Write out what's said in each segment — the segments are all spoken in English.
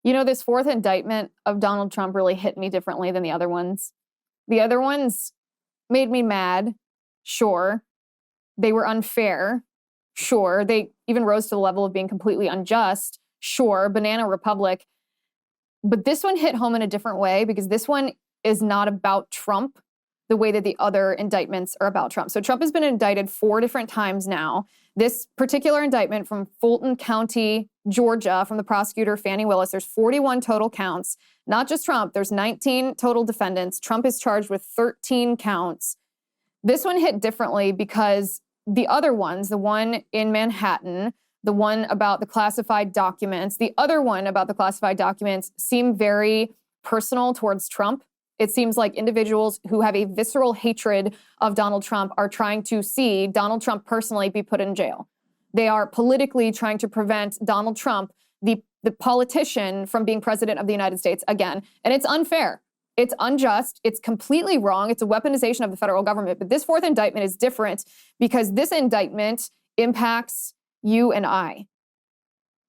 You know, this fourth indictment of Donald Trump really hit me differently than the other ones. The other ones made me mad, sure. They were unfair, sure. They even rose to the level of being completely unjust, sure. Banana Republic. But this one hit home in a different way because this one is not about Trump the way that the other indictments are about Trump. So Trump has been indicted 4 different times now. This particular indictment from Fulton County, Georgia, from the prosecutor Fannie Willis, there's 41 total counts. Not just Trump, there's 19 total defendants. Trump is charged with 13 counts. This one hit differently because the other ones, the one in Manhattan, the one about the classified documents, the other one about the classified documents seem very personal towards Trump. It seems like individuals who have a visceral hatred of Donald Trump are trying to see Donald Trump personally be put in jail. They are politically trying to prevent Donald Trump, the politician, from being president of the United States again. And it's unfair. It's unjust. It's completely wrong. It's a weaponization of the federal government. But this fourth indictment is different because this indictment impacts you and I.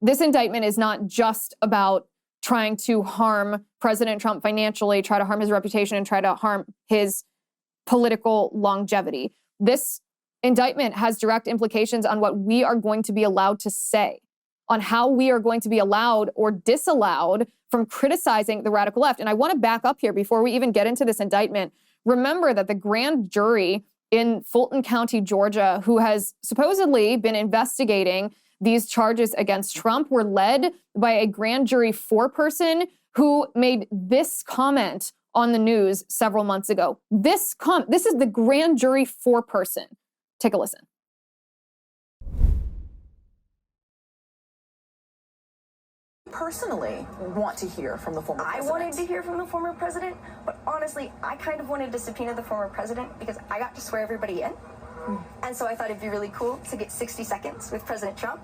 This indictment is not just about trying to harm President Trump financially, try to harm his reputation, and try to harm his political longevity. This indictment has direct implications on what we are going to be allowed to say, on how we are going to be allowed or disallowed from criticizing the radical left. And I want to back up here before we even get into this indictment. Remember that the grand jury in Fulton County, Georgia, who has supposedly been investigating these charges against Trump, were led by a grand jury foreperson who made this comment on the news several months ago. This is the grand jury foreperson. Take a listen. Personally want to hear from the former president. I wanted to hear from the former president, but honestly, I kind of wanted to subpoena the former president because I got to swear everybody in. And so I thought it'd be really cool to get 60 seconds with President Trump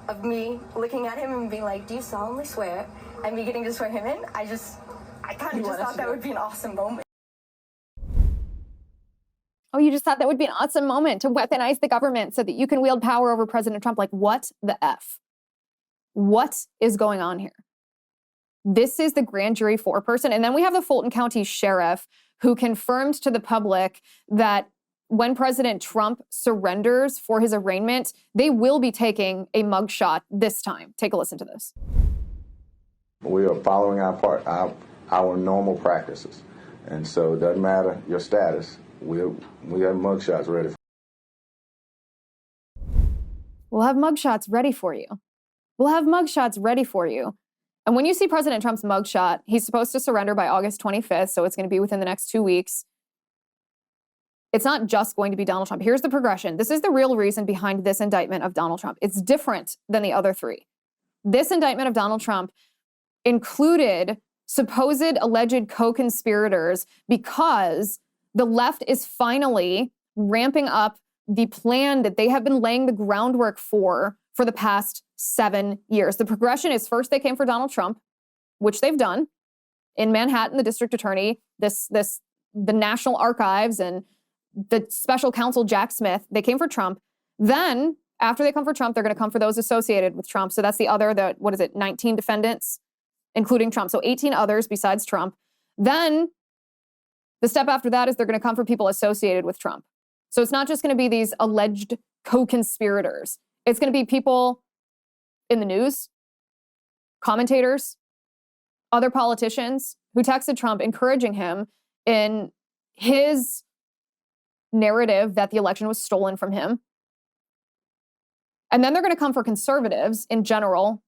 of me looking at him and being like, do you solemnly swear? And me getting to swear him in. I kind of just thought that would be an awesome moment. Oh, you just thought that would be an awesome moment to weaponize the government so that you can wield power over President Trump. Like, what the F? What is going on here? This is the grand jury foreperson. And then we have the Fulton County sheriff who confirmed to the public that when President Trump surrenders for his arraignment, they will be taking a mugshot this time. Take a listen to this. We are following our normal practices. And so it doesn't matter your status. We have mugshots ready. We'll have mugshots ready for you. We'll have mugshots ready for you. And when you see President Trump's mugshot, he's supposed to surrender by August 25th, so it's going to be within the next 2 weeks. It's not just going to be Donald Trump. Here's the progression. This is the real reason behind this indictment of Donald Trump. It's different than the other 3. This indictment of Donald Trump included supposed alleged co-conspirators because the left is finally ramping up the plan that they have been laying the groundwork for the past 7 years. The progression is first they came for Donald Trump, which they've done. In Manhattan, the district attorney, the National Archives, and the special counsel Jack Smith, they came for Trump. Then, after they come for Trump, they're going to come for those associated with Trump. So that's the other, 19 defendants, including Trump. So 18 others besides Trump. Then the step after that is they're going to come for people associated with Trump. So it's not just going to be these alleged co-conspirators. It's going to be people in the news, commentators, other politicians who texted Trump encouraging him in his narrative that the election was stolen from him. And then they're going to come for conservatives in general,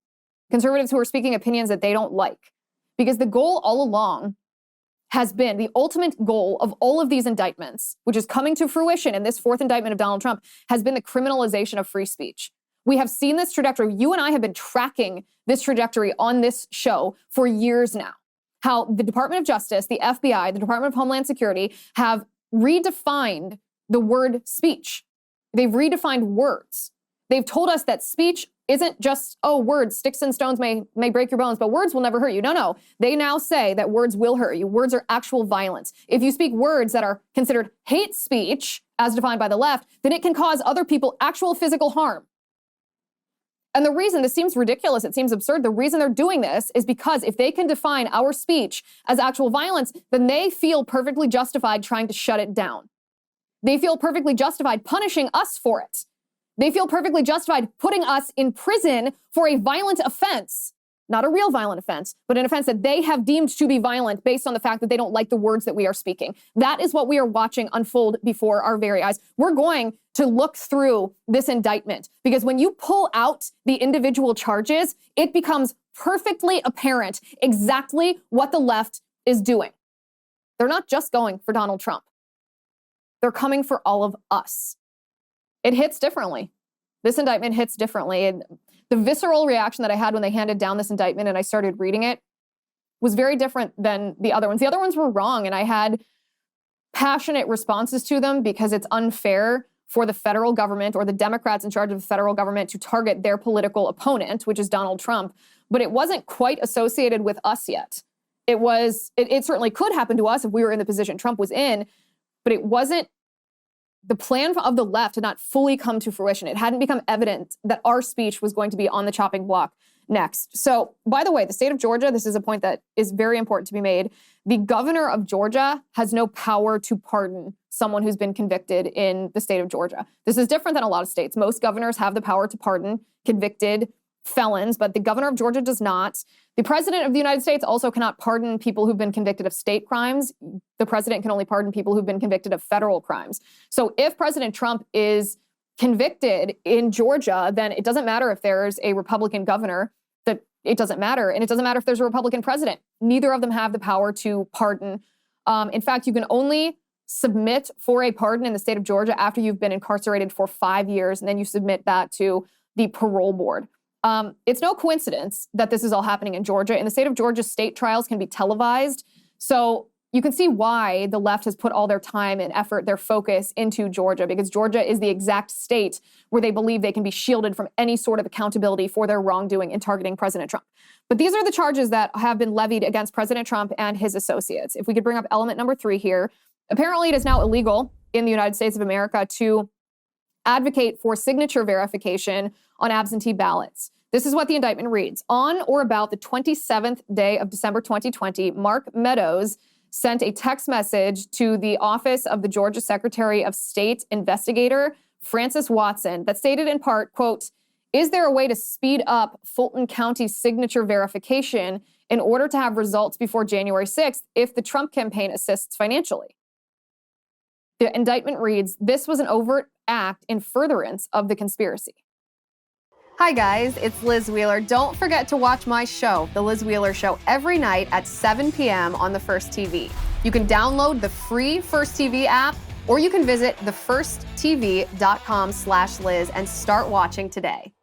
conservatives who are speaking opinions that they don't like. Because the goal all along has been, the ultimate goal of all of these indictments, which is coming to fruition in this fourth indictment of Donald Trump, has been the criminalization of free speech. We have seen this trajectory. You and I have been tracking this trajectory on this show for years now. How the Department of Justice, the FBI, the Department of Homeland Security have redefined the word speech. They've redefined words. They've told us that speech isn't just, words, sticks and stones may break your bones, but words will never hurt you. No. They now say that words will hurt you. Words are actual violence. If you speak words that are considered hate speech, as defined by the left, then it can cause other people actual physical harm. And the reason this seems ridiculous, it seems absurd, the reason they're doing this is because if they can define our speech as actual violence, then they feel perfectly justified trying to shut it down. They feel perfectly justified punishing us for it. They feel perfectly justified putting us in prison for a violent offense. Not a real violent offense, but an offense that they have deemed to be violent based on the fact that they don't like the words that we are speaking. That is what we are watching unfold before our very eyes. We're going to look through this indictment because when you pull out the individual charges, it becomes perfectly apparent exactly what the left is doing. They're not just going for Donald Trump. They're coming for all of us. It hits differently. This indictment hits differently. And the visceral reaction that I had when they handed down this indictment and I started reading it was very different than the other ones. The other ones were wrong, and I had passionate responses to them because it's unfair for the federal government or the Democrats in charge of the federal government to target their political opponent, which is Donald Trump. But it wasn't quite associated with us yet. It certainly could happen to us if we were in the position Trump was in, but it wasn't. The plan of the left had not fully come to fruition. It hadn't become evident that our speech was going to be on the chopping block next. So, by the way, the state of Georgia, this is a point that is very important to be made. The governor of Georgia has no power to pardon someone who's been convicted in the state of Georgia. This is different than a lot of states. Most governors have the power to pardon convicted felons, but the governor of Georgia does not. The president of the United States also cannot pardon people who've been convicted of state crimes. The president can only pardon people who've been convicted of federal crimes. So if President Trump is convicted in Georgia, then it doesn't matter if there's a Republican governor, that it doesn't matter. And it doesn't matter if there's a Republican president. Neither of them have the power to pardon. In fact, you can only submit for a pardon in the state of Georgia after you've been incarcerated for 5 years, and then you submit that to the parole board. It's no coincidence that this is all happening in Georgia. In the state of Georgia, state trials can be televised. So you can see why the left has put all their time and effort, their focus into Georgia, because Georgia is the exact state where they believe they can be shielded from any sort of accountability for their wrongdoing in targeting President Trump. But these are the charges that have been levied against President Trump and his associates. If we could bring up element number 3 here, apparently it is now illegal in the United States of America to advocate for signature verification on absentee ballots. This is what the indictment reads. On or about the 27th day of December 2020, Mark Meadows sent a text message to the office of the Georgia Secretary of State investigator, Francis Watson, that stated in part, quote, "Is there a way to speed up Fulton County's signature verification in order to have results before January 6th if the Trump campaign assists financially?" The indictment reads, "This was an overt act in furtherance of the conspiracy." Hi guys, it's Liz Wheeler. Don't forget to watch my show, The Liz Wheeler Show, every night at 7 p.m. on the First TV. You can download the free First TV app, or you can visit thefirsttv.com/Liz and start watching today.